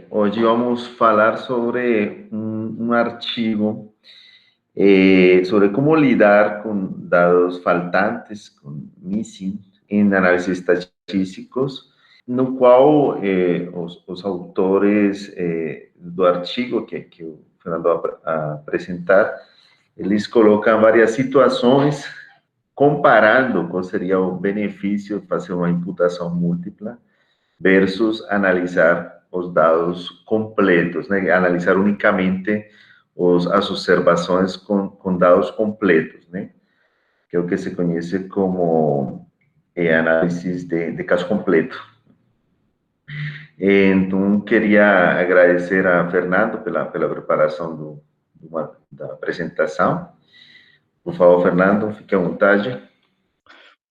Hoje vamos falar sobre un archivo sobre cómo lidar con dados faltantes, con missing, em análises estatísticos, no qual os autores do artigo que o Fernando vai apresentar, eles colocam várias situações comparando qual seria o benefício de fazer uma imputação múltipla versus analisar os dados completos, né? Analisar unicamente as observações com dados completos, né? Que é o que se conhece como análise de caso completo. Então, queria agradecer a Fernando pela preparação da apresentação. Por favor, Fernando, fique à vontade.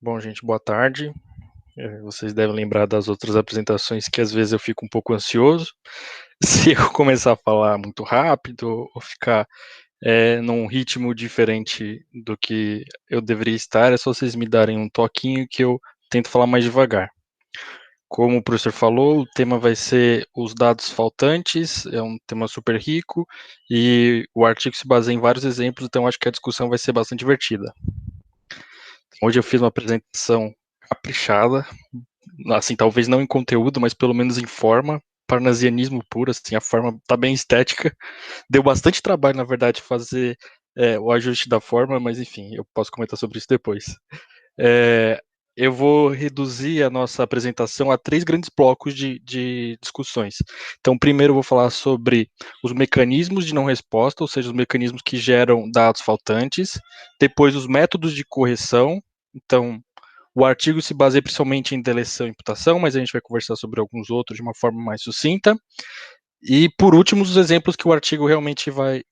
Bom, gente, boa tarde. Vocês devem lembrar das outras apresentações que às vezes eu fico um pouco ansioso. Se eu começar a falar muito rápido ou ficar num ritmo diferente do que eu deveria estar, é só vocês me darem um toquinho que eu tento falar mais devagar. Como o professor falou, o tema vai ser os dados faltantes, é um tema super rico e o artigo se baseia em vários exemplos, então acho que a discussão vai ser bastante divertida. Hoje eu fiz uma apresentação caprichada, assim, talvez não em conteúdo, mas pelo menos em forma, parnasianismo puro, assim, a forma tá bem estética. Deu bastante trabalho, na verdade, fazer o ajuste da forma, mas enfim, eu posso comentar sobre isso depois. Eu vou reduzir a nossa apresentação a 3 grandes blocos de discussões. Então, primeiro eu vou falar sobre os mecanismos de não resposta, ou seja, os mecanismos que geram dados faltantes. Depois, os métodos de correção. Então, o artigo se baseia principalmente em deleção e imputação, mas a gente vai conversar sobre alguns outros de uma forma mais sucinta. E, por último, os exemplos que o artigo realmente vai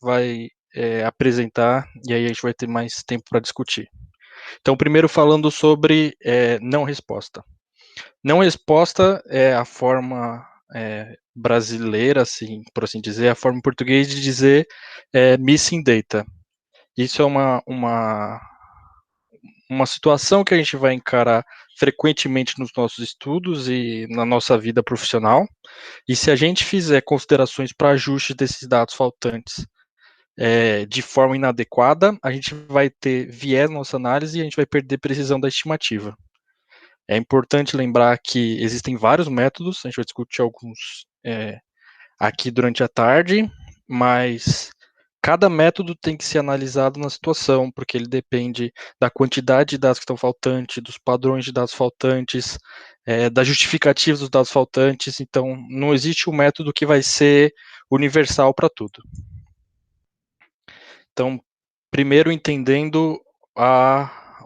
apresentar, e aí a gente vai ter mais tempo para discutir. Então, primeiro falando sobre não resposta. Não resposta é a forma brasileira, assim, por assim dizer, a forma em português de dizer missing data. Isso é uma situação que a gente vai encarar frequentemente nos nossos estudos e na nossa vida profissional. E se a gente fizer considerações para ajuste desses dados faltantes de forma inadequada, a gente vai ter viés na nossa análise e a gente vai perder precisão da estimativa. É importante lembrar que existem vários métodos, a gente vai discutir alguns aqui durante a tarde, mas cada método tem que ser analisado na situação, porque ele depende da quantidade de dados que estão faltantes, dos padrões de dados faltantes, da justificativa dos dados faltantes, então não existe um método que vai ser universal para tudo. Então, primeiro entendendo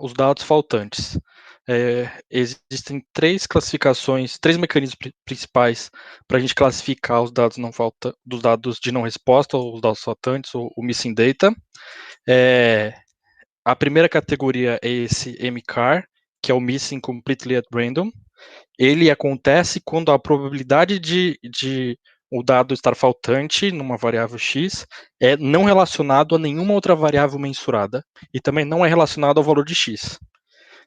os dados faltantes. Existem 3 classificações, 3 mecanismos principais para a gente classificar os dados dos dados de não resposta, ou os dados faltantes, ou o missing data. A primeira categoria é esse MCAR, que é o Missing Completely at Random. Ele acontece quando a probabilidade de o dado estar faltante numa variável x é não relacionado a nenhuma outra variável mensurada e também não é relacionado ao valor de x.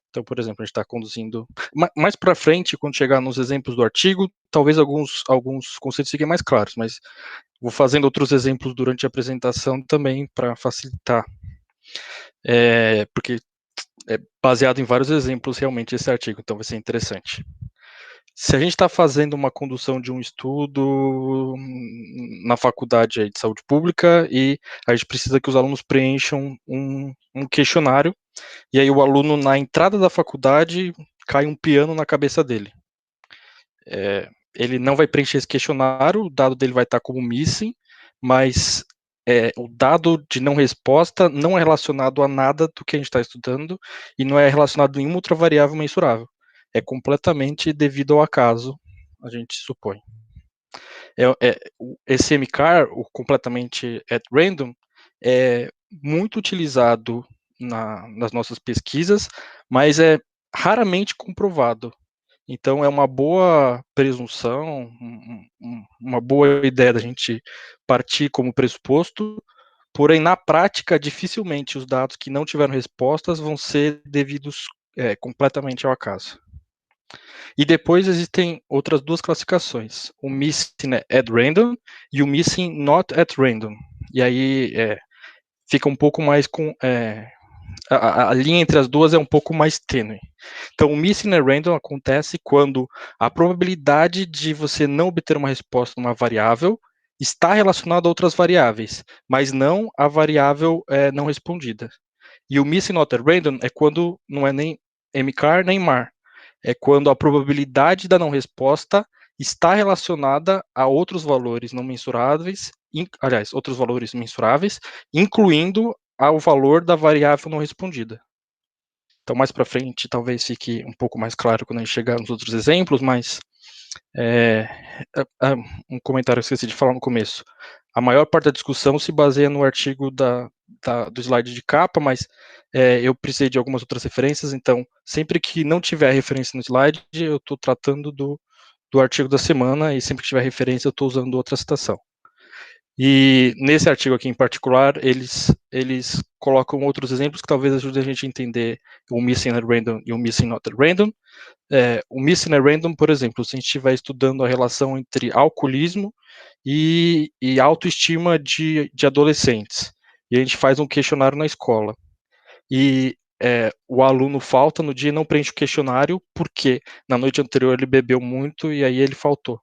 Então, por exemplo, a gente está conduzindo mais para frente, quando chegar nos exemplos do artigo, talvez alguns conceitos fiquem mais claros, mas vou fazendo outros exemplos durante a apresentação também para facilitar, porque é baseado em vários exemplos realmente esse artigo, então vai ser interessante. Se a gente está fazendo uma condução de um estudo na faculdade de saúde pública e a gente precisa que os alunos preencham um questionário, e aí o aluno, na entrada da faculdade, cai um piano na cabeça dele. Ele não vai preencher esse questionário, o dado dele vai estar como missing, mas o dado de não resposta não é relacionado a nada do que a gente está estudando e não é relacionado a nenhuma outra variável mensurável. É completamente devido ao acaso, a gente supõe. Esse MCAR, o completamente at random, é muito utilizado nas nossas pesquisas, mas é raramente comprovado. Então, é uma boa presunção, uma boa ideia da gente partir como pressuposto, porém, na prática, dificilmente os dados que não tiveram respostas vão ser devidos completamente ao acaso. E depois existem outras duas classificações, o missing at random e o missing not at random. E aí fica um pouco mais com... a linha entre as duas é um pouco mais tênue. Então, o missing at random acontece quando a probabilidade de você não obter uma resposta numa variável está relacionada a outras variáveis, mas não a variável não respondida. E o missing not at random é quando não é nem mcar nem mar. É quando a probabilidade da não resposta está relacionada a outros valores não mensuráveis, aliás, outros valores mensuráveis, incluindo ao valor da variável não respondida. Então, mais para frente, talvez fique um pouco mais claro quando a gente chegar nos outros exemplos, mas um comentário que eu esqueci de falar no começo. A maior parte da discussão se baseia no artigo do slide de capa, mas eu precisei de algumas outras referências, então, sempre que não tiver referência no slide, eu estou tratando do artigo da semana, e sempre que tiver referência, eu estou usando outra citação. E nesse artigo aqui em particular, eles colocam outros exemplos que talvez ajudem a gente a entender o missing at random e o missing not at random. O missing at random, por exemplo, se a gente estiver estudando a relação entre alcoolismo e autoestima de adolescentes, e a gente faz um questionário na escola, e o aluno falta no dia e não preenche o questionário porque na noite anterior ele bebeu muito e aí ele faltou.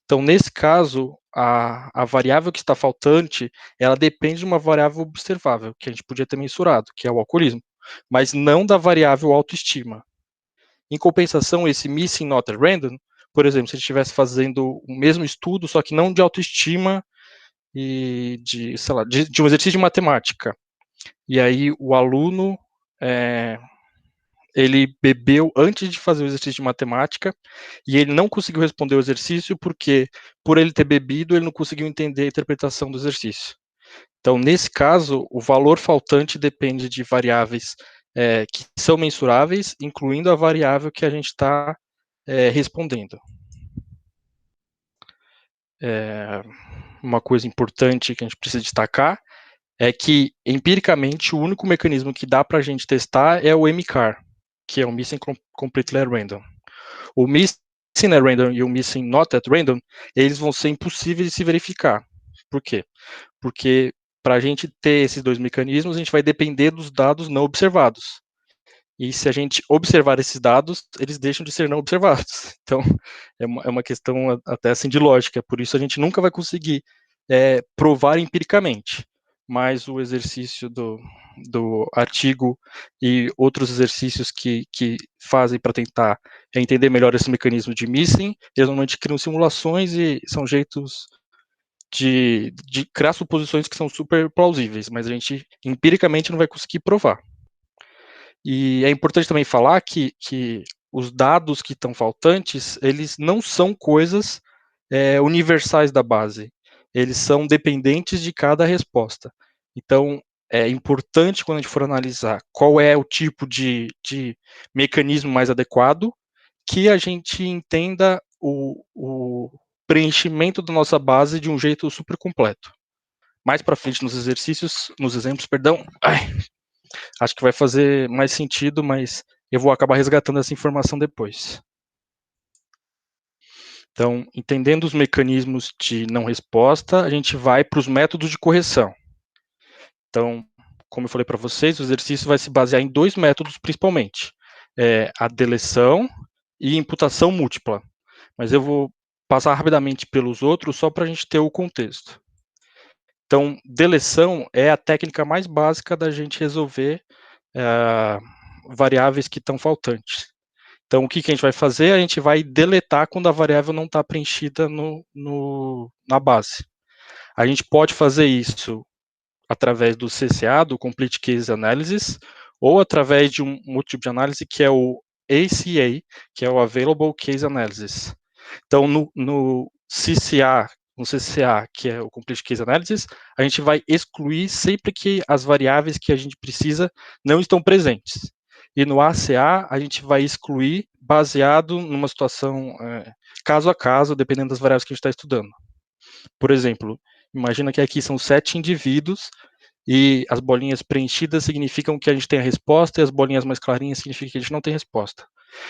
Então, nesse caso, a variável que está faltante, ela depende de uma variável observável, que a gente podia ter mensurado, que é o alcoolismo, mas não da variável autoestima. Em compensação, esse missing not at random, por exemplo, se a gente estivesse fazendo o mesmo estudo, só que não de autoestima e de, sei lá, de um exercício de matemática. E aí o aluno ele bebeu antes de fazer o exercício de matemática e ele não conseguiu responder o exercício porque, por ele ter bebido, ele não conseguiu entender a interpretação do exercício. Então, nesse caso, o valor faltante depende de variáveis que são mensuráveis, incluindo a variável que a gente está respondendo. Uma coisa importante que a gente precisa destacar é que, empiricamente, o único mecanismo que dá para a gente testar é o MCAR, que é o Missing Completely at Random. O Missing at Random e o Missing Not at Random, eles vão ser impossíveis de se verificar. Por quê? Porque para a gente ter esses dois mecanismos, a gente vai depender dos dados não observados. E se a gente observar esses dados, eles deixam de ser não observados. Então, é uma questão até assim de lógica. Por isso, a gente nunca vai conseguir provar empiricamente. Mas o exercício do artigo e outros exercícios que fazem para tentar entender melhor esse mecanismo de missing, eles normalmente criam simulações e são jeitos de criar suposições que são super plausíveis, mas a gente empiricamente não vai conseguir provar. E é importante também falar que os dados que estão faltantes, eles não são coisas universais da base. Eles são dependentes de cada resposta. Então, é importante, quando a gente for analisar qual é o tipo de mecanismo mais adequado, que a gente entenda o preenchimento da nossa base de um jeito super completo. Mais para frente nos exercícios, nos exemplos, perdão, acho que vai fazer mais sentido, mas eu vou acabar resgatando essa informação depois. Então, entendendo os mecanismos de não resposta, a gente vai para os métodos de correção. Então, como eu falei para vocês, o exercício vai se basear em dois métodos principalmente, a deleção e imputação múltipla. Mas eu vou passar rapidamente pelos outros só para a gente ter o contexto. Então, deleção é a técnica mais básica da gente resolver variáveis que estão faltantes. Então, o que a gente vai fazer? A gente vai deletar quando a variável não está preenchida na base. A gente pode fazer isso através do CCA, do Complete Case Analysis, ou através de um outro tipo de análise que é o ACA, que é o Available Case Analysis. Então, no CCA, que é o Complete Case Analysis, a gente vai excluir sempre que as variáveis que a gente precisa não estão presentes. E no ACA, a gente vai excluir baseado numa situação caso a caso, dependendo das variáveis que a gente está estudando. Por exemplo, imagina que aqui são 7 indivíduos e as bolinhas preenchidas significam que a gente tem a resposta e as bolinhas mais clarinhas significam que a gente não tem resposta.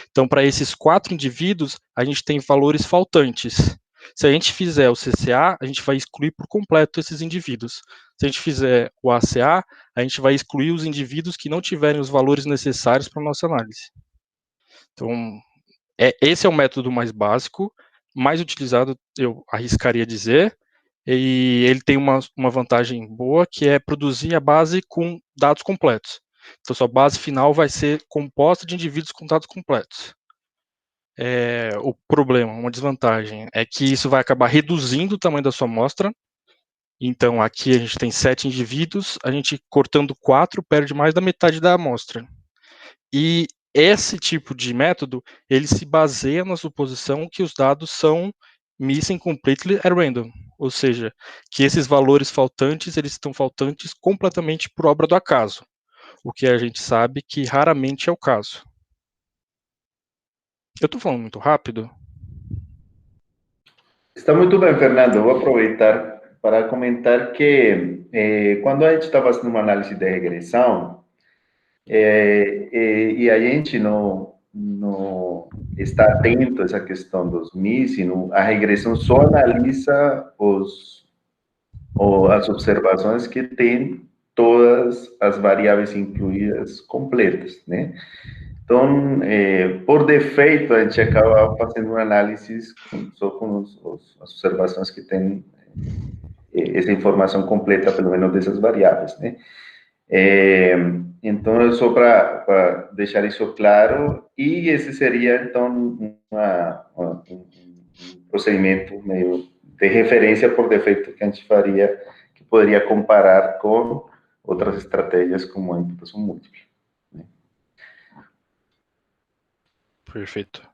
Então, para esses 4 indivíduos, a gente tem valores faltantes. Se a gente fizer o CCA, a gente vai excluir por completo esses indivíduos. Se a gente fizer o ACA, a gente vai excluir os indivíduos que não tiverem os valores necessários para a nossa análise. Então, esse é o método mais básico, mais utilizado, eu arriscaria dizer, e ele tem uma vantagem boa, que é produzir a base com dados completos. Então, sua base final vai ser composta de indivíduos com dados completos. O problema, uma desvantagem, é que isso vai acabar reduzindo o tamanho da sua amostra. Então, aqui a gente tem 7 indivíduos, a gente cortando 4 perde mais da metade da amostra. E esse tipo de método, ele se baseia na suposição que os dados são missing completely at random, ou seja, que esses valores faltantes, eles estão faltantes completamente por obra do acaso, o que a gente sabe que raramente é o caso. Eu estou falando muito rápido? Está muito bem, Fernando. Vou aproveitar para comentar que quando a gente está fazendo uma análise de regressão, e a gente não está atento a essa questão dos missing, a regressão só analisa as observações que têm todas as variáveis incluídas completas, né? Então, por defeito, a gente acaba fazendo uma análise só com as observações que têm essa informação completa, pelo menos dessas variáveis, né? Então, só para deixar isso claro, e esse seria, então, um procedimento meio de referência por defeito que a gente faria, que poderia comparar com outras estratégias como a imputação múltipla. Né? Perfeito.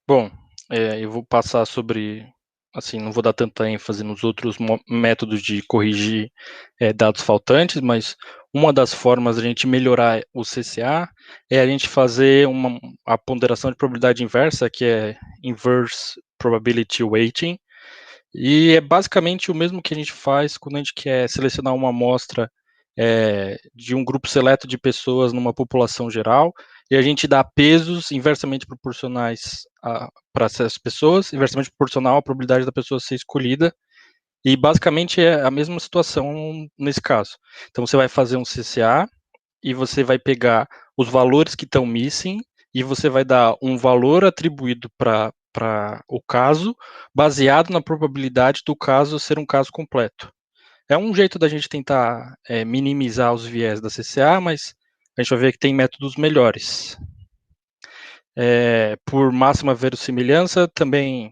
Bom, eu vou passar sobre, assim, não vou dar tanta ênfase nos outros métodos de corrigir dados faltantes, mas uma das formas de a gente melhorar o CCA é a gente fazer a ponderação de probabilidade inversa, que é Inverse Probability Weighting, e é basicamente o mesmo que a gente faz quando a gente quer selecionar uma amostra de um grupo seleto de pessoas numa população geral, e a gente dá pesos inversamente proporcionais para essas pessoas, inversamente proporcional à probabilidade da pessoa ser escolhida, e basicamente é a mesma situação nesse caso. Então você vai fazer um CCA, e você vai pegar os valores que estão missing, e você vai dar um valor atribuído para o caso, baseado na probabilidade do caso ser um caso completo. É um jeito da gente tentar minimizar os viés da CCA, mas a gente vai ver que tem métodos melhores. Por máxima verossimilhança, também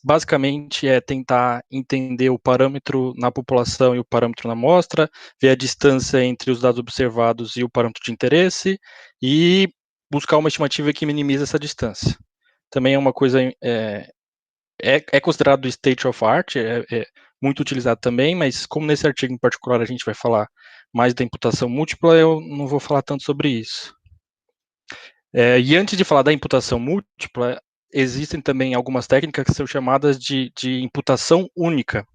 basicamente é tentar entender o parâmetro na população e o parâmetro na amostra, ver a distância entre os dados observados e o parâmetro de interesse, e buscar uma estimativa que minimize essa distância. Também é uma coisa considerado state of art, é muito utilizado também, mas como nesse artigo em particular a gente vai falar mais da imputação múltipla, eu não vou falar tanto sobre isso. E antes de falar da imputação múltipla, existem também algumas técnicas que são chamadas de imputação única.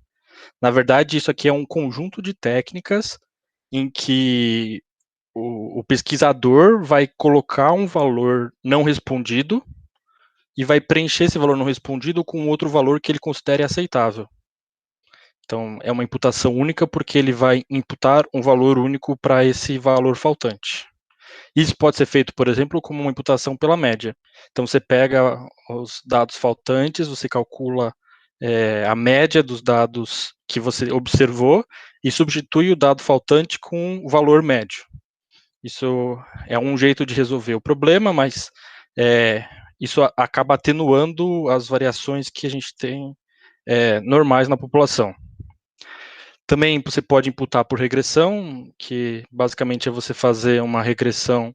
Na verdade, isso aqui é um conjunto de técnicas em que o pesquisador vai colocar um valor não respondido e vai preencher esse valor não respondido com outro valor que ele considere aceitável. Então, é uma imputação única porque ele vai imputar um valor único para esse valor faltante. Isso pode ser feito, por exemplo, como uma imputação pela média. Então, você pega os dados faltantes, você calcula a média dos dados que você observou e substitui o dado faltante com o valor médio. Isso é um jeito de resolver o problema, mas isso acaba atenuando as variações que a gente tem normais na população. Também você pode imputar por regressão, que basicamente é você fazer uma regressão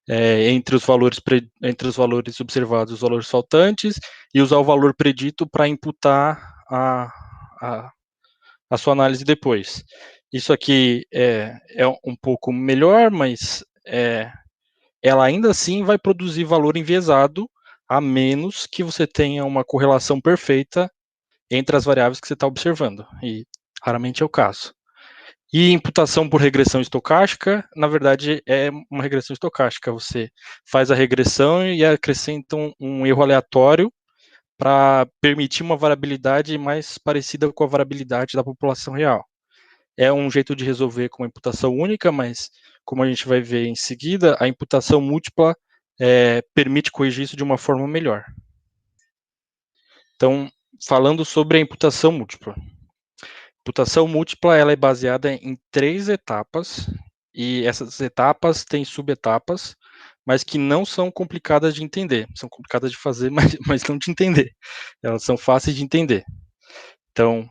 entre os valores observados e os valores faltantes, e usar o valor predito para imputar a sua análise depois. Isso aqui é um pouco melhor, mas ela ainda assim vai produzir valor enviesado, a menos que você tenha uma correlação perfeita entre as variáveis que você está observando, e raramente é o caso. E imputação por regressão estocástica, na verdade, é uma regressão estocástica. Você faz a regressão e acrescenta um erro aleatório para permitir uma variabilidade mais parecida com a variabilidade da população real. É um jeito de resolver com uma imputação única, mas, como a gente vai ver em seguida, a imputação múltipla permite corrigir isso de uma forma melhor. Então, falando sobre a imputação múltipla. Imputação múltipla ela é baseada em 3 etapas, e essas etapas têm subetapas, mas que não são complicadas de entender. São complicadas de fazer, mas não de entender. Elas são fáceis de entender. Então,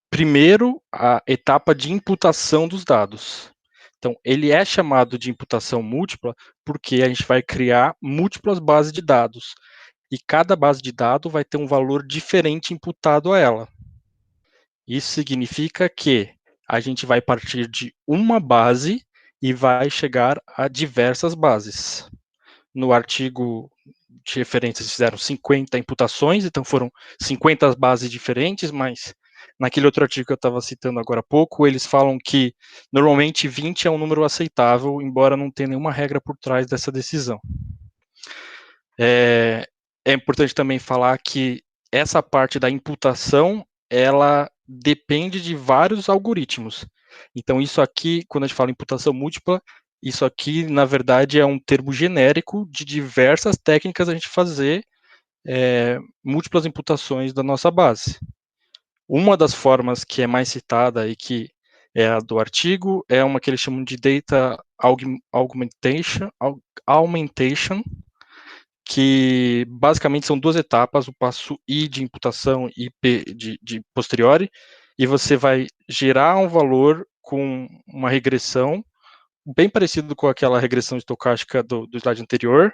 primeiro, a etapa de imputação dos dados. Então, ele é chamado de imputação múltipla porque a gente vai criar múltiplas bases de dados. E cada base de dado vai ter um valor diferente imputado a ela. Isso significa que a gente vai partir de uma base e vai chegar a diversas bases. No artigo de referência fizeram 50 imputações, então foram 50 bases diferentes, mas naquele outro artigo que eu estava citando agora há pouco, eles falam que normalmente 20 é um número aceitável, embora não tenha nenhuma regra por trás dessa decisão. É importante também falar que essa parte da imputação, ela depende de vários algoritmos. Então, isso aqui, quando a gente fala imputação múltipla, isso aqui, na verdade, é um termo genérico de diversas técnicas a gente fazer múltiplas imputações da nossa base. Uma das formas que é mais citada e que é a do artigo é uma que eles chamam de data augmentation, que basicamente são 2 etapas, o passo I de imputação e P de posteriori, e você vai gerar um valor com uma regressão, bem parecido com aquela regressão estocástica do slide anterior,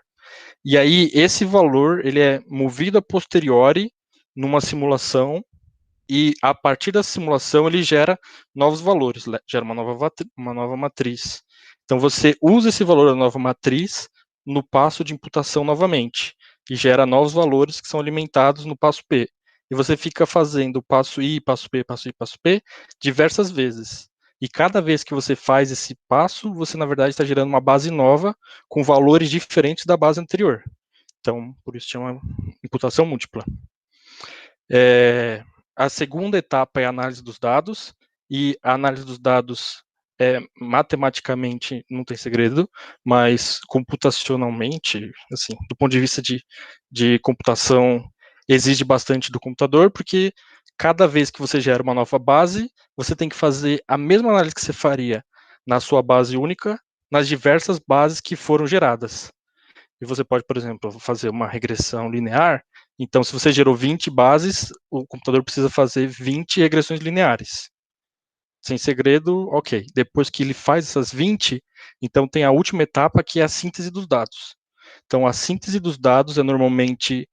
e aí esse valor ele é movido a posteriori numa simulação, e a partir da simulação ele gera novos valores, gera uma nova matriz. Então você usa esse valor da nova matriz no passo de imputação novamente, e gera novos valores que são alimentados no passo P. E você fica fazendo o passo I, passo P, passo I, passo P, diversas vezes. E cada vez que você faz esse passo, você na verdade está gerando uma base nova com valores diferentes da base anterior. Então, por isso chama imputação múltipla. A segunda etapa é a análise dos dados, e a análise dos dados matematicamente não tem segredo, mas computacionalmente, assim, do ponto de vista de computação, exige bastante do computador, porque cada vez que você gera uma nova base, você tem que fazer a mesma análise que você faria na sua base única, nas diversas bases que foram geradas. E você pode, por exemplo, fazer uma regressão linear. Então, se você gerou 20 bases, o computador precisa fazer 20 regressões lineares. Sem segredo, ok. Depois que ele faz essas 20, então tem a última etapa, que é a síntese dos dados. Então, a síntese dos dados é normalmente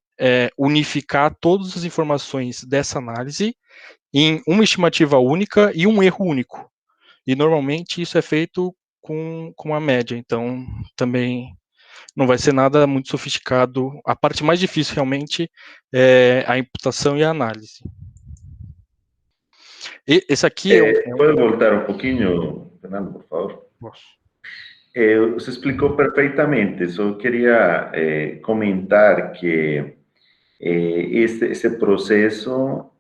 unificar todas as informações dessa análise em uma estimativa única e um erro único. E normalmente isso é feito com a média. Então, também não vai ser nada muito sofisticado. A parte mais difícil realmente é a imputação e a análise. E esse aqui ¿Puede voltar un poquito, Fernando, por favor? Posso. Você explicou perfeitamente, só queria comentar que esse processo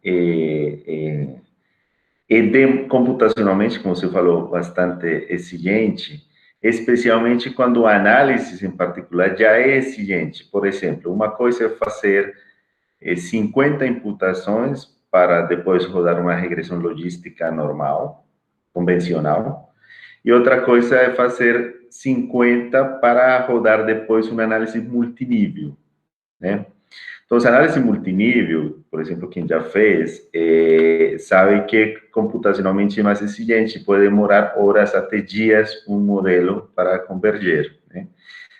computacionalmente, como você falou, bastante exigente, especialmente quando a análise em particular já é exigente. Por exemplo, uma coisa é fazer 50 imputações para depois rodar uma regressão logística normal, convencional, e outra coisa é fazer 50 para rodar depois uma análise multinível, né? Então, a análise multinível, por exemplo, quem já fez, sabe que computacionalmente é mais exigente, pode demorar horas até dias um modelo para converger, né?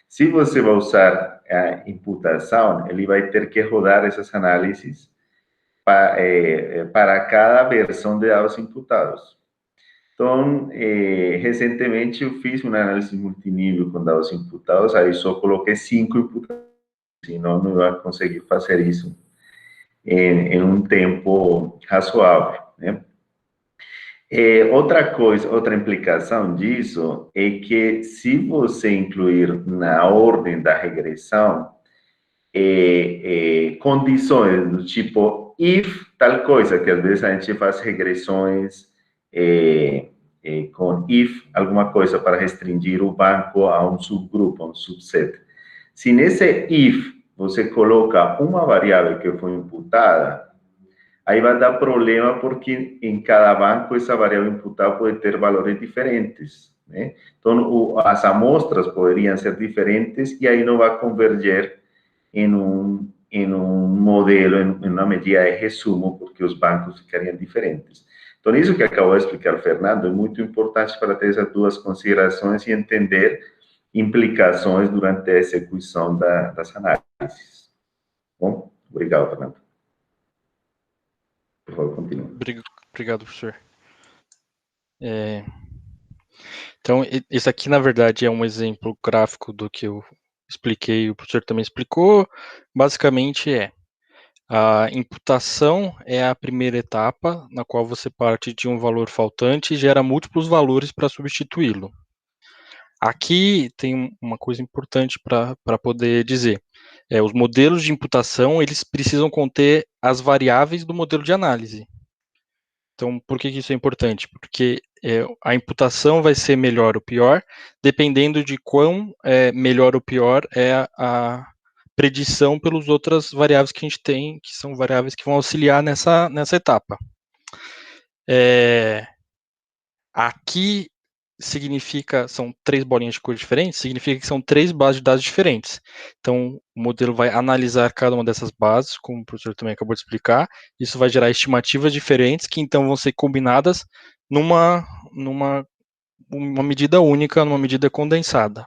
Se você vai usar a imputação, ele vai ter que rodar essas análises para cada versão de dados imputados. Então, recentemente eu fiz uma análise multinível com dados imputados, aí só coloquei 5 imputados, senão não ia conseguir fazer isso em um tempo razoável, né? Outra coisa, outra implicação disso é que se você incluir na ordem da regressão condições do tipo if tal coisa, que às vezes a gente faz regressões com if alguma coisa para restringir o banco a um subgrupo, a um subset. Se nesse if você coloca uma variável que foi imputada, aí vai dar problema porque em cada banco essa variável imputada pode ter valores diferentes, né? Então, as amostras poderiam ser diferentes e aí não vai converger em um modelo, em uma medida de resumo, porque os bancos ficariam diferentes. Então, isso que acabou de explicar o Fernando é muito importante para ter essas duas considerações e entender implicações durante a execução das análises. Bom, obrigado, Fernando. Por favor, continue. Obrigado, professor. Então, esse aqui, na verdade, é um exemplo gráfico do que eu expliquei, o professor também explicou. Basicamente, a imputação é a primeira etapa, na qual você parte de um valor faltante e gera múltiplos valores para substituí-lo. Aqui tem uma coisa importante para poder dizer. Os modelos de imputação, eles precisam conter as variáveis do modelo de análise. Então, por que isso é importante? Porque a imputação vai ser melhor ou pior, dependendo de quão melhor ou pior é a predição pelas outras variáveis que a gente tem, que são variáveis que vão auxiliar nessa etapa. Aqui significa, são 3 bolinhas de cor diferentes, significa que são 3 bases de dados diferentes. Então, o modelo vai analisar cada uma dessas bases, como o professor também acabou de explicar, isso vai gerar estimativas diferentes, que então vão ser combinadas numa medida única, numa medida condensada.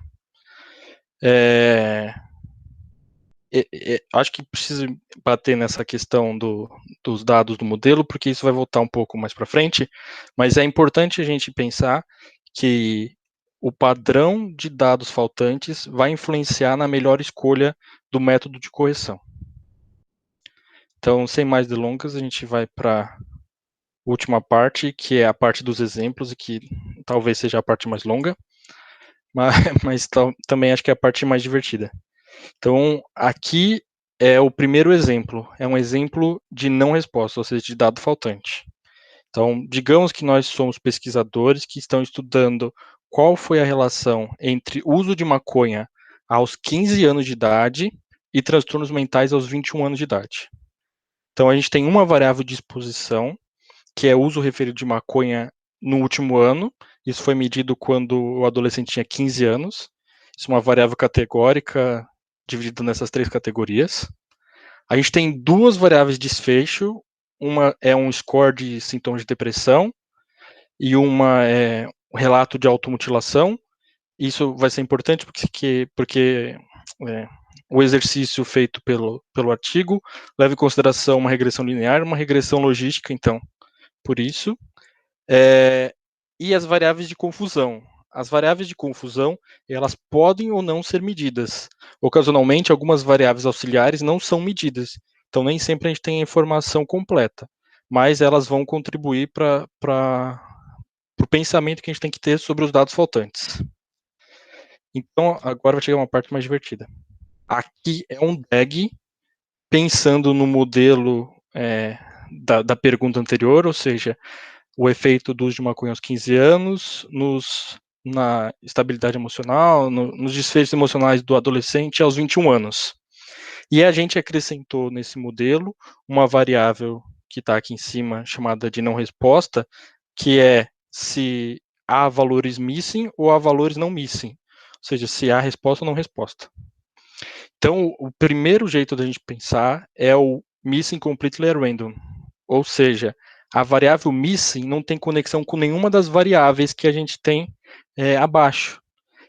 Acho que preciso bater nessa questão dos dados do modelo, porque isso vai voltar um pouco mais para frente, mas é importante a gente pensar que o padrão de dados faltantes vai influenciar na melhor escolha do método de correção. Então, sem mais delongas, a gente vai para a última parte, que é a parte dos exemplos, e que talvez seja a parte mais longa, mas também acho que é a parte mais divertida. Então, aqui é o primeiro exemplo, é um exemplo de não resposta, ou seja, de dado faltante. Então, digamos que nós somos pesquisadores que estão estudando qual foi a relação entre uso de maconha aos 15 anos de idade e transtornos mentais aos 21 anos de idade. Então, a gente tem uma variável de exposição, que é o uso referido de maconha no último ano. Isso foi medido quando o adolescente tinha 15 anos. Isso é uma variável categórica dividida nessas 3 categorias. A gente tem 2 variáveis de desfecho. Uma é um score de sintomas de depressão e uma é um relato de automutilação. Isso vai ser importante porque o exercício feito pelo artigo leva em consideração uma regressão linear e uma regressão logística, então, por isso. E as variáveis de confusão. As variáveis de confusão, elas podem ou não ser medidas. Ocasionalmente, algumas variáveis auxiliares não são medidas. Então, nem sempre a gente tem a informação completa. Mas elas vão contribuir para o pensamento que a gente tem que ter sobre os dados faltantes. Então, agora vai chegar uma parte mais divertida. Aqui é um DAG, pensando no modelo da pergunta anterior, ou seja, o efeito do uso de maconha aos 15 anos, na estabilidade emocional, nos desfechos emocionais do adolescente aos 21 anos. E a gente acrescentou nesse modelo uma variável que está aqui em cima, chamada de não resposta, que é se há valores missing ou há valores não missing. Ou seja, se há resposta ou não resposta. Então, o primeiro jeito da gente pensar é o missing completely random. Ou seja, a variável missing não tem conexão com nenhuma das variáveis que a gente tem abaixo.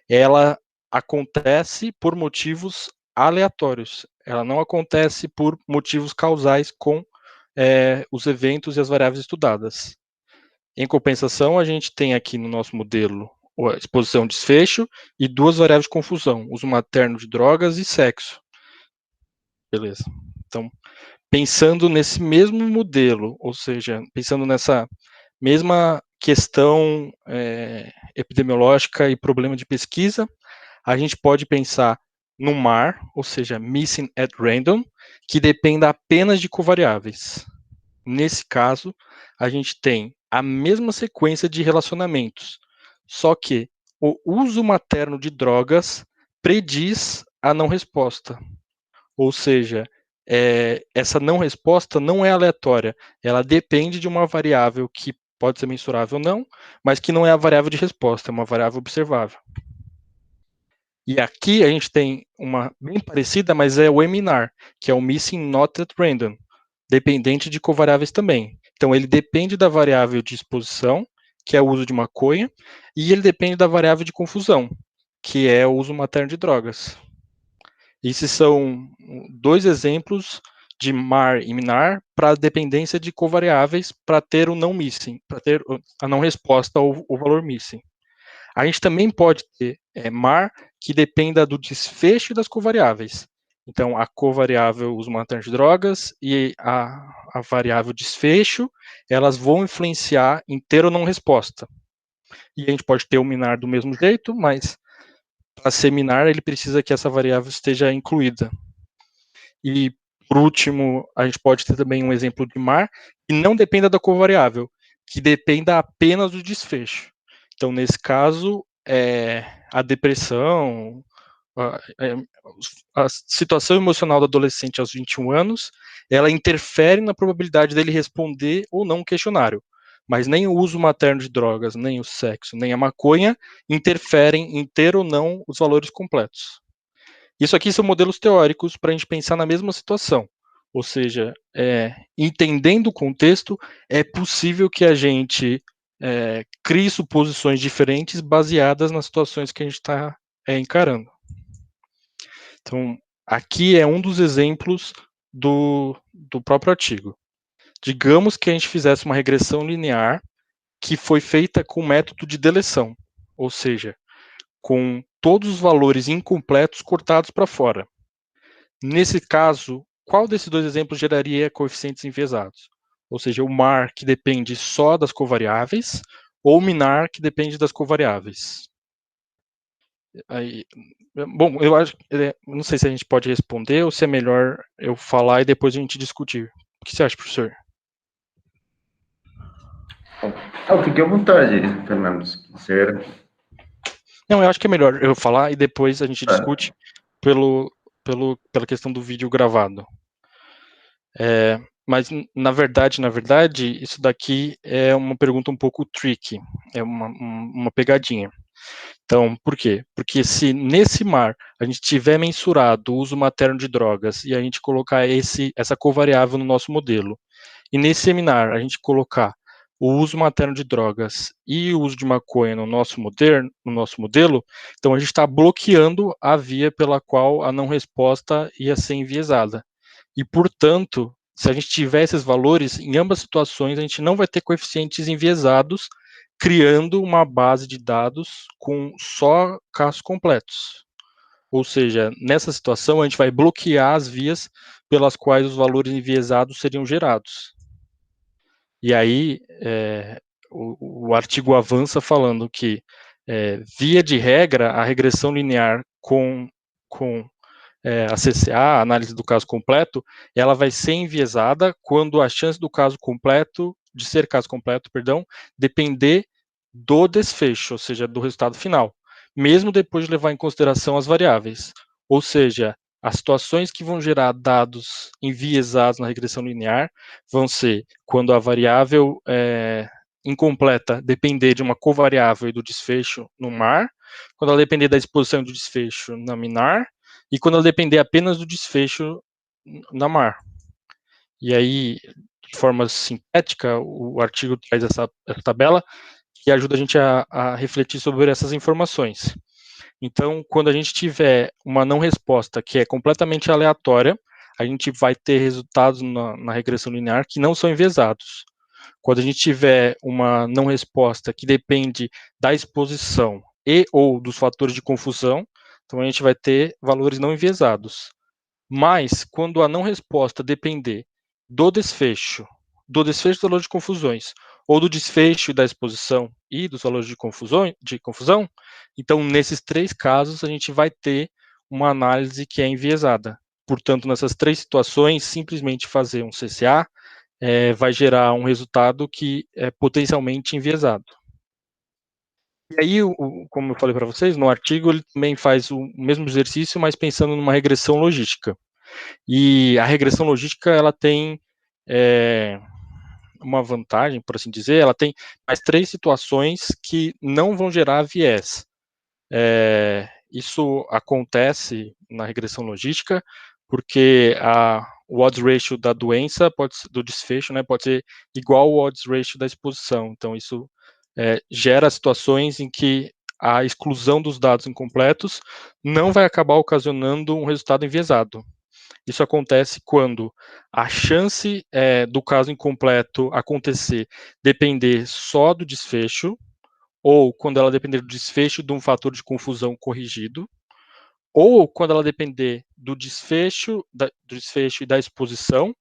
Ela acontece por motivos aleatórios. Ela não acontece por motivos causais com os eventos e as variáveis estudadas. Em compensação, a gente tem aqui no nosso modelo a exposição desfecho e 2 variáveis de confusão, uso materno de drogas e sexo. Beleza. Então, pensando nesse mesmo modelo, ou seja, pensando nessa mesma questão epidemiológica e problema de pesquisa, a gente pode pensar no MAR, ou seja, Missing at Random, que dependa apenas de covariáveis. Nesse caso, a gente tem a mesma sequência de relacionamentos, só que o uso materno de drogas prediz a não resposta. Ou seja, essa não resposta não é aleatória, ela depende de uma variável que pode ser mensurável ou não, mas que não é a variável de resposta, é uma variável observável. E aqui a gente tem uma bem parecida, mas é o MNAR, que é o Missing Not at Random, dependente de covariáveis também. Então ele depende da variável de exposição, que é o uso de maconha, e ele depende da variável de confusão, que é o uso materno de drogas. Esses são dois exemplos de MAR e MNAR para dependência de covariáveis para ter o não missing, para ter a não resposta ao valor missing. A gente também pode ter MAR que dependa do desfecho das covariáveis. Então, a covariável uso materno de drogas e a variável desfecho, elas vão influenciar em ter ou não resposta. E a gente pode ter o MNAR do mesmo jeito, mas para ser MNAR, ele precisa que essa variável esteja incluída. E, por último, a gente pode ter também um exemplo de MAR que não dependa da covariável, que dependa apenas do desfecho. Então, nesse caso, a depressão, a situação emocional do adolescente aos 21 anos, ela interfere na probabilidade dele responder ou não o questionário. Mas nem o uso materno de drogas, nem o sexo, nem a maconha interferem em ter ou não os valores completos. Isso aqui são modelos teóricos para a gente pensar na mesma situação. Ou seja, entendendo o contexto, é possível que a gente crie suposições diferentes baseadas nas situações que a gente está encarando. Então, aqui é um dos exemplos do próprio artigo. Digamos que a gente fizesse uma regressão linear que foi feita com o método de deleção, ou seja, com todos os valores incompletos cortados para fora. Nesse caso, qual desses dois exemplos geraria coeficientes enviesados? Ou seja, o MAR, que depende só das covariáveis, ou o MINAR, que depende das covariáveis? Aí, bom, eu acho, não sei se a gente pode responder ou se é melhor eu falar e depois a gente discutir. O que você acha, professor? Fique à vontade, Fernando, se quiser. Não, eu acho que é melhor eu falar e depois a gente Tá. discute pela questão do vídeo gravado. Mas, na verdade, isso daqui é uma pergunta um pouco tricky, é uma pegadinha. Então, por quê? Porque se nesse MAR a gente tiver mensurado o uso materno de drogas e a gente colocar essa covariável no nosso modelo, e nesse seminar a gente colocar o uso materno de drogas e o uso de maconha no nosso modelo, então a gente está bloqueando a via pela qual a não resposta ia ser enviesada. E, portanto, se a gente tiver esses valores, em ambas situações a gente não vai ter coeficientes enviesados, criando uma base de dados com só casos completos. Ou seja, nessa situação a gente vai bloquear as vias pelas quais os valores enviesados seriam gerados. E aí o artigo avança falando que, via de regra, a regressão linear com a CCA, a análise do caso completo, ela vai ser enviesada quando a chance do caso completo, de ser caso completo, perdão, depender do desfecho, ou seja, do resultado final, mesmo depois de levar em consideração as variáveis. Ou seja, as situações que vão gerar dados enviesados na regressão linear vão ser quando a variável incompleta depender de uma covariável e do desfecho no MAR, quando ela depender da exposição do desfecho na MINAR, e quando ela depender apenas do desfecho na MAR. E aí, de forma sintética, o artigo traz essa tabela que ajuda a gente a refletir sobre essas informações. Então, quando a gente tiver uma não resposta que é completamente aleatória, a gente vai ter resultados na regressão linear que não são enviesados. Quando a gente tiver uma não resposta que depende da exposição e ou dos fatores de confusão, então a gente vai ter valores não enviesados. Mas, quando a não resposta depender do desfecho do desfecho dos valores de confusões, ou do desfecho da exposição e dos valores de confusão, então, nesses 3 casos, a gente vai ter uma análise que é enviesada. Portanto, nessas 3 situações, simplesmente fazer um CCA vai gerar um resultado que é potencialmente enviesado. E aí, como eu falei para vocês, no artigo ele também faz o mesmo exercício, mas pensando numa regressão logística. E a regressão logística, ela tem uma vantagem, por assim dizer, ela tem mais 3 situações que não vão gerar viés. Isso acontece na regressão logística, porque o odds ratio da doença, do desfecho, né, pode ser igual ao odds ratio da exposição. Então, isso gera situações em que a exclusão dos dados incompletos não vai acabar ocasionando um resultado enviesado. Isso acontece quando a chance do caso incompleto acontecer depender só do desfecho, ou quando ela depender do desfecho de um fator de confusão corrigido, ou quando ela depender do desfecho e da exposição,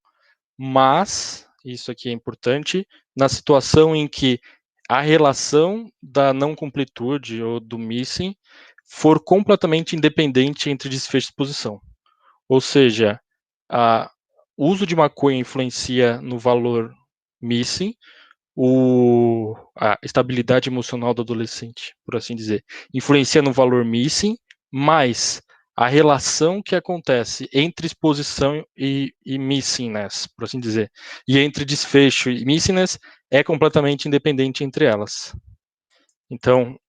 mas, isso aqui é importante, na situação em que a relação da não completude ou do missing for completamente independente entre desfecho e exposição. Ou seja, o uso de maconha influencia no valor missing, a estabilidade emocional do adolescente, por assim dizer, influencia no valor missing, mas a relação que acontece entre exposição e missingness, por assim dizer, e entre desfecho e missingness é completamente independente entre elas. Então,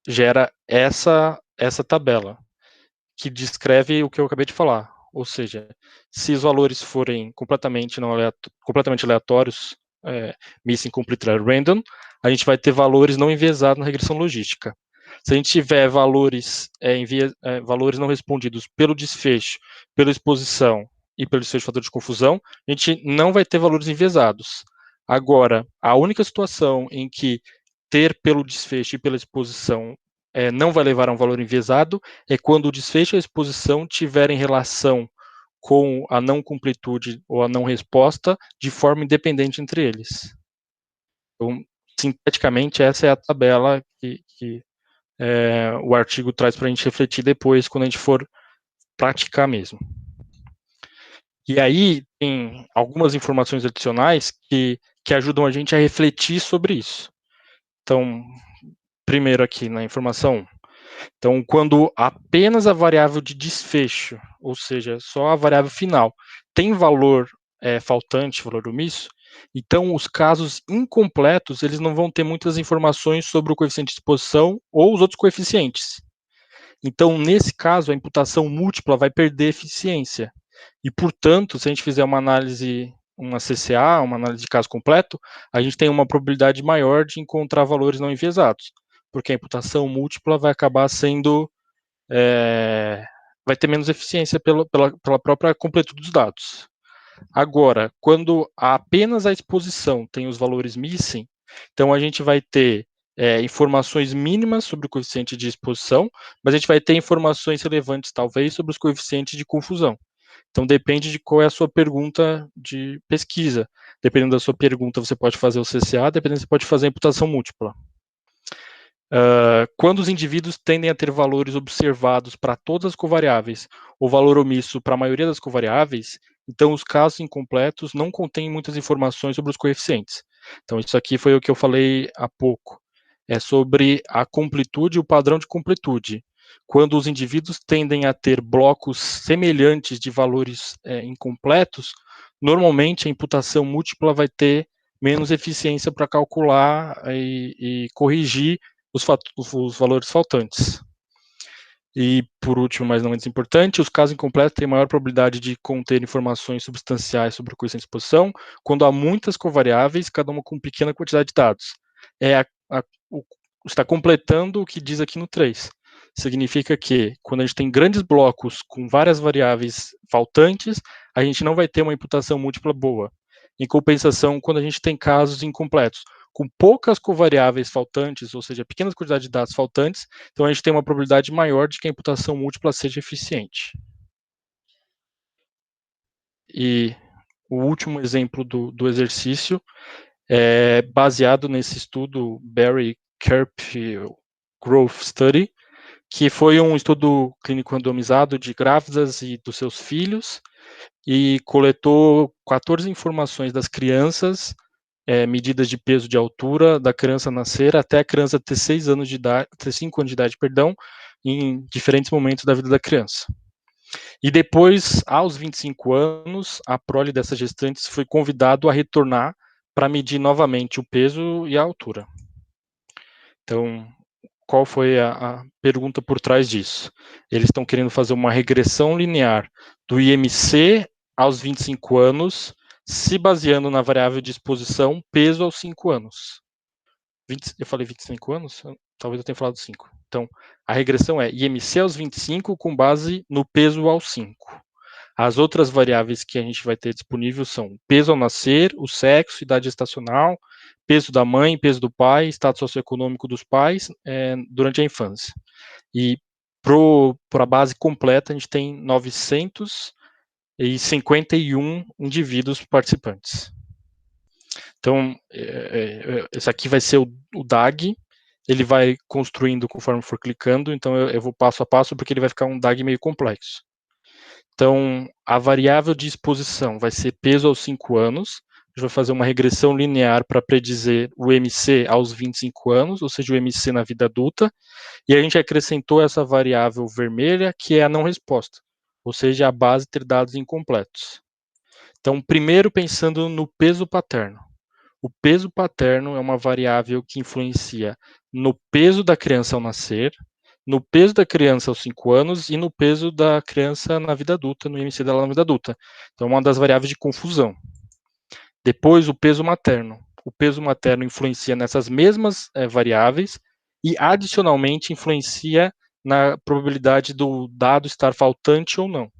gera essa tabela, que descreve o que eu acabei de falar. Ou seja, se os valores forem completamente aleatórios, missing completely random, a gente vai ter valores não enviesados na regressão logística. Se a gente tiver valores não respondidos pelo desfecho, pela exposição e pelo desfecho de fator de confusão, a gente não vai ter valores enviesados. Agora, a única situação em que ter pelo desfecho e pela exposição não vai levar a um valor enviesado é quando o desfecho e a exposição tiverem relação com a não completude ou a não resposta de forma independente entre eles. Então, sinteticamente, essa é a tabela que o artigo traz para a gente refletir depois, quando a gente for praticar mesmo. E aí, tem algumas informações adicionais que ajudam a gente a refletir sobre isso. Então, primeiro aqui na informação 1. Então, quando apenas a variável de desfecho, ou seja, só a variável final, tem valor faltante, valor omisso, então os casos incompletos, eles não vão ter muitas informações sobre o coeficiente de exposição ou os outros coeficientes. Então, nesse caso, a imputação múltipla vai perder eficiência. E, portanto, se a gente fizer uma análise, uma CCA, uma análise de caso completo, a gente tem uma probabilidade maior de encontrar valores não enviesados, porque a imputação múltipla vai acabar sendo vai ter menos eficiência pela própria completude dos dados. Agora, quando apenas a exposição tem os valores missing, então a gente vai ter informações mínimas sobre o coeficiente de exposição, mas a gente vai ter informações relevantes, talvez, sobre os coeficientes de confusão. Então, depende de qual é a sua pergunta de pesquisa. Dependendo da sua pergunta, você pode fazer o CCA, dependendo, você pode fazer a imputação múltipla. Quando os indivíduos tendem a ter valores observados para todas as covariáveis, ou valor omisso para a maioria das covariáveis, então os casos incompletos não contêm muitas informações sobre os coeficientes. Então, isso aqui foi o que eu falei há pouco. É sobre a completude e o padrão de completude. Quando os indivíduos tendem a ter blocos semelhantes de valores incompletos, normalmente a imputação múltipla vai ter menos eficiência para calcular e corrigir os valores faltantes. E, por último, mas não menos importante, os casos incompletos têm maior probabilidade de conter informações substanciais sobre o coeficiente de exposição quando há muitas covariáveis, cada uma com pequena quantidade de dados. Está completando o que diz aqui no 3. Significa que, quando a gente tem grandes blocos com várias variáveis faltantes, a gente não vai ter uma imputação múltipla boa. Em compensação, quando a gente tem casos incompletos, com poucas covariáveis faltantes, ou seja, pequenas quantidades de dados faltantes, então a gente tem uma probabilidade maior de que a imputação múltipla seja eficiente. E o último exemplo do exercício é baseado nesse estudo Berry Kerp Growth Study, que foi um estudo clínico randomizado de grávidas e dos seus filhos, e coletou 14 informações das crianças, medidas de peso de altura da criança nascer até a criança ter 6 anos de idade, ter 5 anos de idade, perdão, em diferentes momentos da vida da criança. E depois, aos 25 anos, a prole dessas gestantes foi convidado a retornar para medir novamente o peso e a altura. Então, qual foi a pergunta por trás disso? Eles estão querendo fazer uma regressão linear do IMC aos 25 anos, se baseando na variável de exposição peso aos 5 anos. Eu falei 25 anos? Talvez eu tenha falado 5. Então, a regressão é IMC aos 25 com base no peso aos 5. As outras variáveis que a gente vai ter disponível são peso ao nascer, o sexo, idade gestacional, peso da mãe, peso do pai, status socioeconômico dos pais durante a infância. E para a base completa, a gente tem 951 indivíduos participantes. Então, esse aqui vai ser o DAG, ele vai construindo conforme for clicando, então eu vou passo a passo, porque ele vai ficar um DAG meio complexo. Então, a variável de exposição vai ser peso aos 5 anos, a gente vai fazer uma regressão linear para predizer o MC aos 25 anos, ou seja, o MC na vida adulta, e a gente acrescentou essa variável vermelha, que é a não resposta, ou seja, a base ter dados incompletos. Então, primeiro pensando no peso paterno. O peso paterno é uma variável que influencia no peso da criança ao nascer, no peso da criança aos 5 anos e no peso da criança na vida adulta, no IMC dela na vida adulta. Então, é uma das variáveis de confusão. Depois, o peso materno. O peso materno influencia nessas mesmas variáveis e, adicionalmente, influencia na probabilidade do dado estar faltante ou não.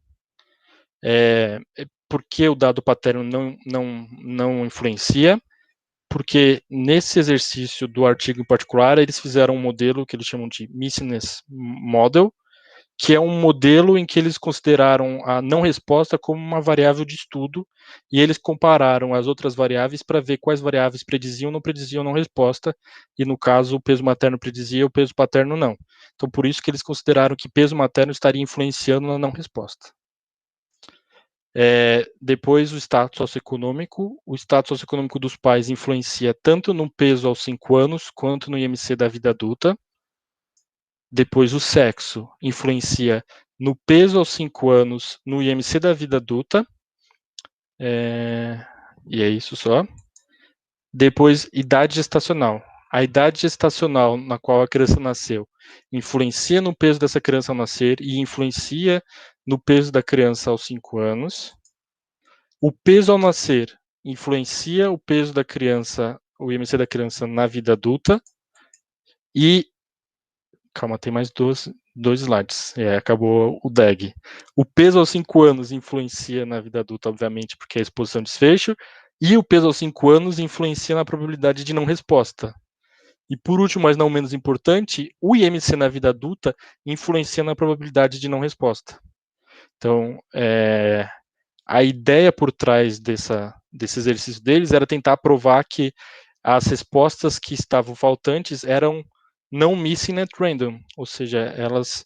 Por que o dado paterno não influencia? Porque nesse exercício do artigo em particular, eles fizeram um modelo que eles chamam de Missiness Model, que é um modelo em que eles consideraram a não resposta como uma variável de estudo, e eles compararam as outras variáveis para ver quais variáveis prediziam ou não prediziam não resposta, e no caso o peso materno predizia, o peso paterno não. Então por isso que eles consideraram que peso materno estaria influenciando na não resposta. Depois o status socioeconômico. O status socioeconômico dos pais influencia tanto no peso aos 5 anos, quanto no IMC da vida adulta. Depois o sexo influencia no peso aos 5 anos, no IMC da vida adulta. E é isso só. Depois, idade gestacional. A idade gestacional na qual a criança nasceu influencia no peso dessa criança ao nascer e influencia no peso da criança aos 5 anos. O peso ao nascer influencia o peso da criança, o IMC da criança na vida adulta. E, calma, tem mais dois slides. Acabou o DAG. O peso aos 5 anos influencia na vida adulta, obviamente, porque é a exposição de desfecho. E o peso aos 5 anos influencia na probabilidade de não resposta. E por último, mas não menos importante, o IMC na vida adulta influencia na probabilidade de não resposta. Então, a ideia por trás desse exercício deles era tentar provar que as respostas que estavam faltantes eram não missing at random, ou seja, elas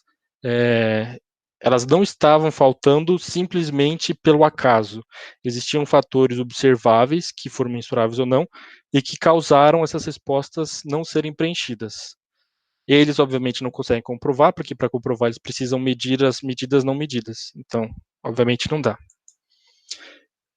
não estavam faltando simplesmente pelo acaso. Existiam fatores observáveis, que foram mensuráveis ou não, e que causaram essas respostas não serem preenchidas. Eles, obviamente, não conseguem comprovar, porque para comprovar eles precisam medir as medidas não medidas. Então, obviamente, não dá.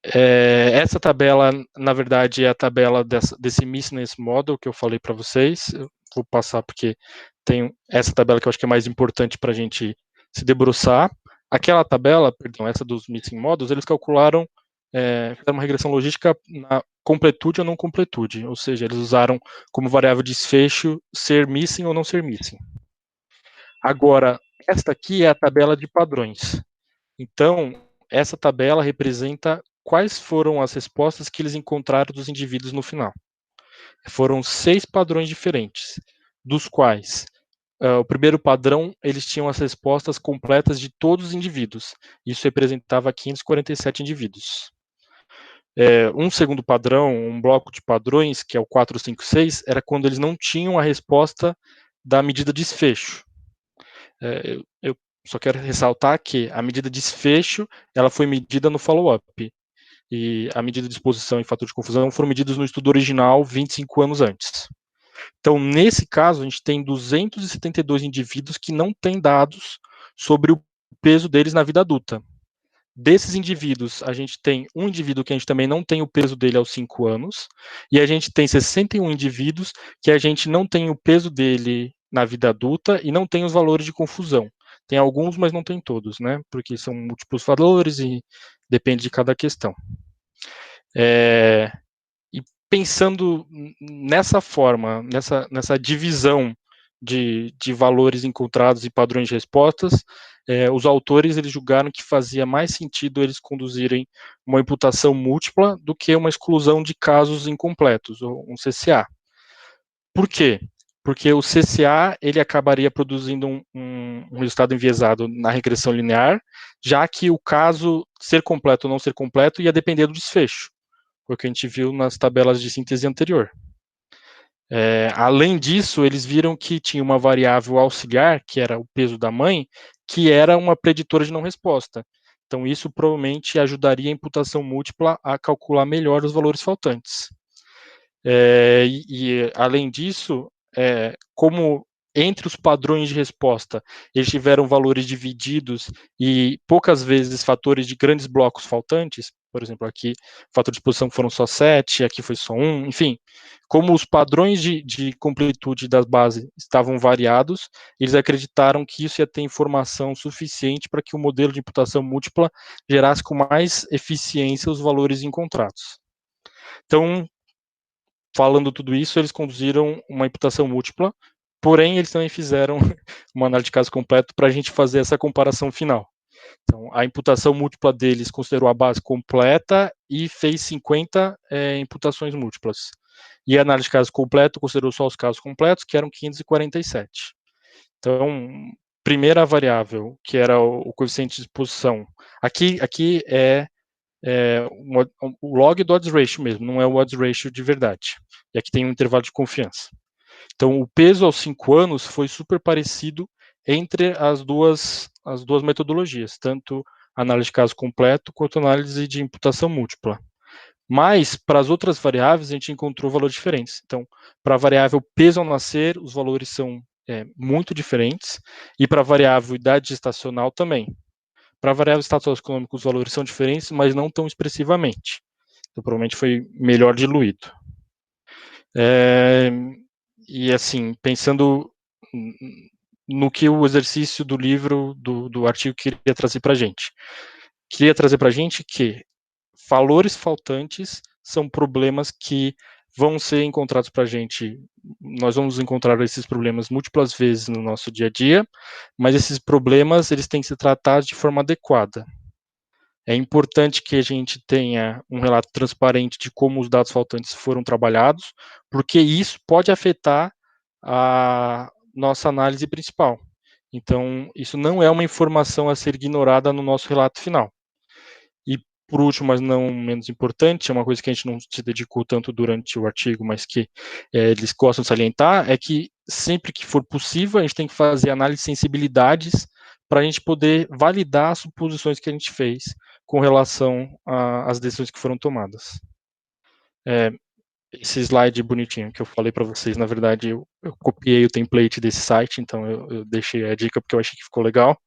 Essa tabela, na verdade, é a tabela desse Missiness Model que eu falei para vocês. Eu vou passar porque tem essa tabela que eu acho que é mais importante para a gente se debruçar. Aquela tabela, perdão, essa dos Missing Models, eles calcularam uma regressão logística na completude ou não completude, ou seja, eles usaram como variável de desfecho ser missing ou não ser missing. Agora, esta aqui é a tabela de padrões. Então, essa tabela representa quais foram as respostas que eles encontraram dos indivíduos no final. Foram 6 padrões diferentes, dos quais o primeiro padrão, eles tinham as respostas completas de todos os indivíduos. Isso representava 547 indivíduos. Um segundo padrão, um bloco de padrões, que é o 4, 5, 6, era quando eles não tinham a resposta da medida desfecho. Eu só quero ressaltar que a medida desfecho, ela foi medida no follow-up, e a medida de exposição e fator de confusão foram medidos no estudo original 25 anos antes. Então, nesse caso, a gente tem 272 indivíduos que não têm dados sobre o peso deles na vida adulta. Desses indivíduos, a gente tem um indivíduo que a gente também não tem o peso dele aos 5 anos, e a gente tem 61 indivíduos que a gente não tem o peso dele na vida adulta e não tem os valores de confusão. Tem alguns, mas não tem todos, né? Porque são múltiplos valores e depende de cada questão. E pensando nessa forma, nessa divisão de valores encontrados e padrões de respostas, os autores eles julgaram que fazia mais sentido eles conduzirem uma imputação múltipla do que uma exclusão de casos incompletos, ou um CCA. Por quê? Porque o CCA ele acabaria produzindo um resultado enviesado na regressão linear, já que o caso ser completo ou não ser completo ia depender do desfecho, porque a gente viu nas tabelas de síntese anterior. Além disso, eles viram que tinha uma variável auxiliar, que era o peso da mãe, que era uma preditora de não resposta. Então, isso provavelmente ajudaria a imputação múltipla a calcular melhor os valores faltantes. Além disso, como entre os padrões de resposta eles tiveram valores divididos e poucas vezes fatores de grandes blocos faltantes, por exemplo, aqui o fator de exposição foram só 7, aqui foi só 1, enfim, como os padrões de completude das bases estavam variados, eles acreditaram que isso ia ter informação suficiente para que o modelo de imputação múltipla gerasse com mais eficiência os valores encontrados. Então, falando tudo isso, eles conduziram uma imputação múltipla, porém eles também fizeram uma análise de caso completo para a gente fazer essa comparação final. Então, a imputação múltipla deles considerou a base completa e fez 50 imputações múltiplas. E a análise de caso completo considerou só os casos completos, que eram 547. Então, primeira variável, que era o coeficiente de exposição. Aqui o log do odds ratio mesmo, não é o odds ratio de verdade. E aqui tem um intervalo de confiança. Então, o peso aos 5 anos foi super parecido entre as duas metodologias, tanto análise de caso completo quanto análise de imputação múltipla. Mas, para as outras variáveis, a gente encontrou valores diferentes. Então, para a variável peso ao nascer, os valores são muito diferentes, e para a variável idade gestacional também. Para a variável status socioeconômico, os valores são diferentes, mas não tão expressivamente. Então, provavelmente foi melhor diluído. E, assim, pensando no que o exercício do livro, do artigo, queria trazer para a gente. Queria trazer para a gente que valores faltantes são problemas que vão ser encontrados para a gente. Nós vamos encontrar esses problemas múltiplas vezes no nosso dia a dia, mas esses problemas eles têm que ser tratados de forma adequada. É importante que a gente tenha um relato transparente de como os dados faltantes foram trabalhados, porque isso pode afetar a nossa análise principal. Então, isso não é uma informação a ser ignorada no nosso relato final. E, por último, mas não menos importante, é uma coisa que a gente não se dedicou tanto durante o artigo, mas que eles gostam de salientar, é que sempre que for possível, a gente tem que fazer análise de sensibilidades para a gente poder validar as suposições que a gente fez com relação às decisões que foram tomadas. Esse slide bonitinho que eu falei para vocês, na verdade, eu copiei o template desse site, então eu deixei a dica porque eu achei que ficou legal.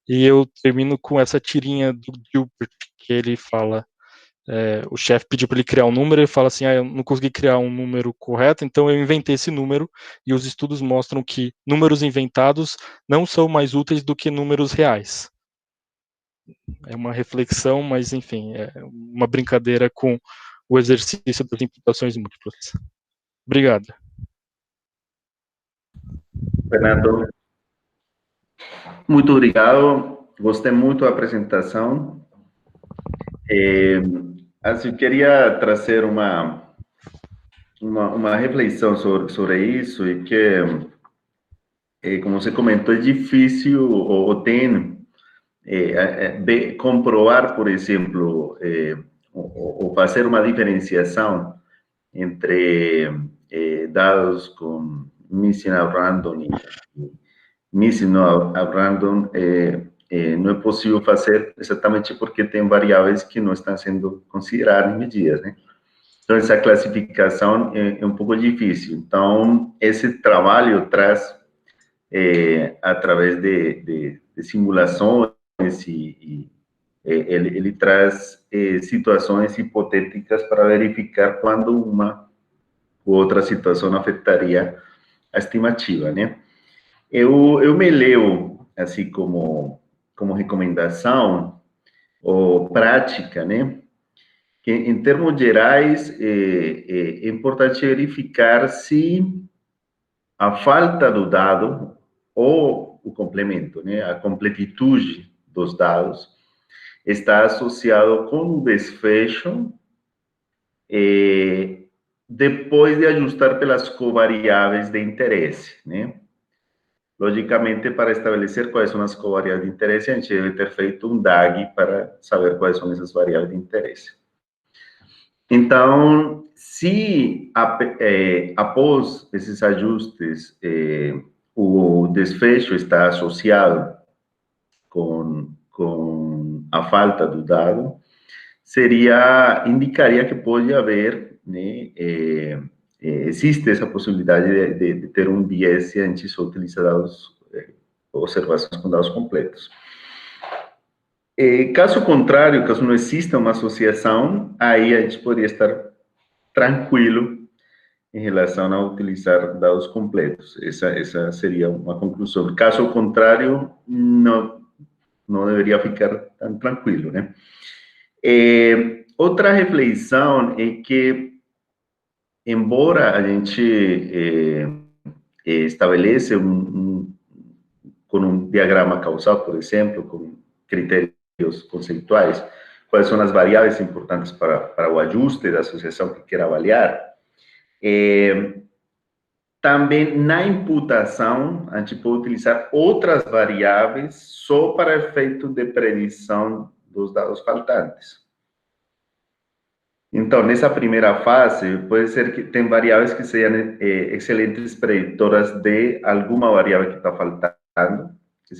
E eu termino com essa tirinha do Gilbert, que ele fala, o chefe pediu para ele criar um número, ele fala assim, eu não consegui criar um número correto, então eu inventei esse número, e os estudos mostram que números inventados não são mais úteis do que números reais. É uma reflexão, mas enfim, é uma brincadeira com o exercício das imputações múltiplas. Obrigado. Fernando, muito obrigado. Gostei muito da apresentação. Assim, eu queria trazer uma reflexão sobre isso, e que, como você comentou, é difícil, ou tem, comprovar, por exemplo, ou fazer uma diferenciação entre dados com missing a random e missing a random não é possível fazer exatamente porque tem variáveis que não estão sendo consideradas em medidas, né? Então, essa classificação é um pouco difícil. Então, esse trabalho traz, através de simulações, ele traz situações hipotéticas para verificar quando uma ou outra situação afetaria a estimativa, né? Eu me leio, assim, como recomendação ou prática, né? Que, em termos gerais, é importante verificar se a falta do dado ou o complemento, né, a completitude dos dados, está associado com o desfecho depois de ajustar pelas covariáveis de interesse, né? Logicamente, para estabelecer quais são as covariáveis de interesse, a gente deve ter feito um DAG para saber quais são essas variáveis de interesse. Então, se após esses ajustes o desfecho está associado com a falta do dado, indicaria que pode haver, né, existe essa possibilidade de ter um viés se a gente só utiliza dados, observações com dados completos. Caso contrário, caso não exista uma associação, aí a gente poderia estar tranquilo em relação a utilizar dados completos. Essa seria uma conclusão. Caso contrário, não deveria ficar tão tranquilo, né? Outra reflexão é que, embora a gente estabeleça com um diagrama causal, por exemplo, com critérios conceituais, quais são as variáveis importantes para o ajuste da associação que quer avaliar, também na imputação, a gente pode utilizar outras variáveis só para efeito de predição dos dados faltantes. Então, nessa primeira fase, pode ser que tem variáveis que sejam excelentes preditoras de alguma variável que está faltando, que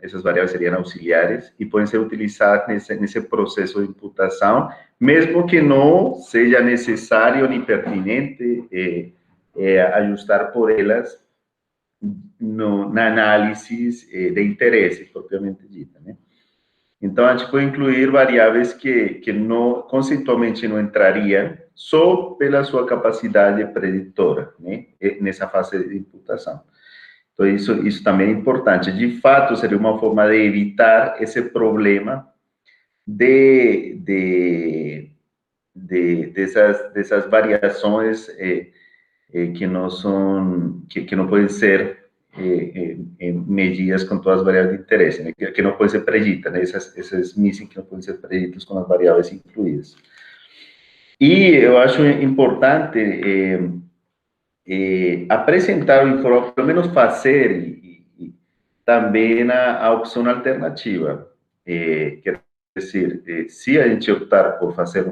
essas variáveis seriam auxiliares, e podem ser utilizadas nesse processo de imputação, mesmo que não seja necessário nem pertinente ajustar por elas na análise de interesse, propriamente dita, né? Então, a gente pode incluir variáveis que não, conceitualmente não entrariam só pela sua capacidade preditora, né, nessa fase de imputação. Então, isso também é importante. De fato, seria uma forma de evitar esse problema dessas variações que não são, que não podem ser medidas com todas as variáveis de interesse, né? que não podem ser preditas, né? Essas missing que não podem ser preditas com as variáveis incluídas. E eu acho importante apresentar o informe, pelo menos fazer também a opção alternativa. Quer dizer, se a gente optar por fazer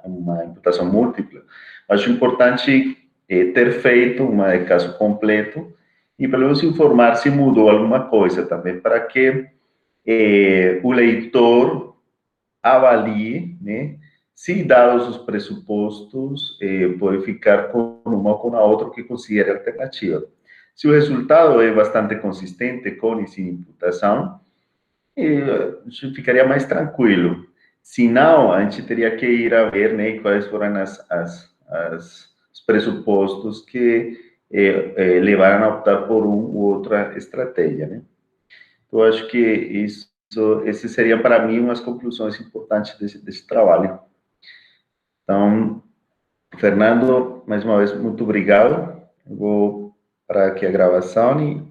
uma imputação múltipla, acho importante ter feito uma de caso completo e pelo menos informar se mudou alguma coisa também, para que o leitor avalie, né, se dados os pressupostos, pode ficar com uma ou com a outra que considere alternativa. Se o resultado é bastante consistente com e sem imputação, ficaria mais tranquilo. Se não, a gente teria que ir a ver, né, quais foram os pressupostos que levaram a optar por uma ou outra estratégia, né? Então, acho que essas seriam, para mim, umas conclusões importantes desse trabalho. Então, Fernando, mais uma vez, muito obrigado. Eu vou para aqui a gravação e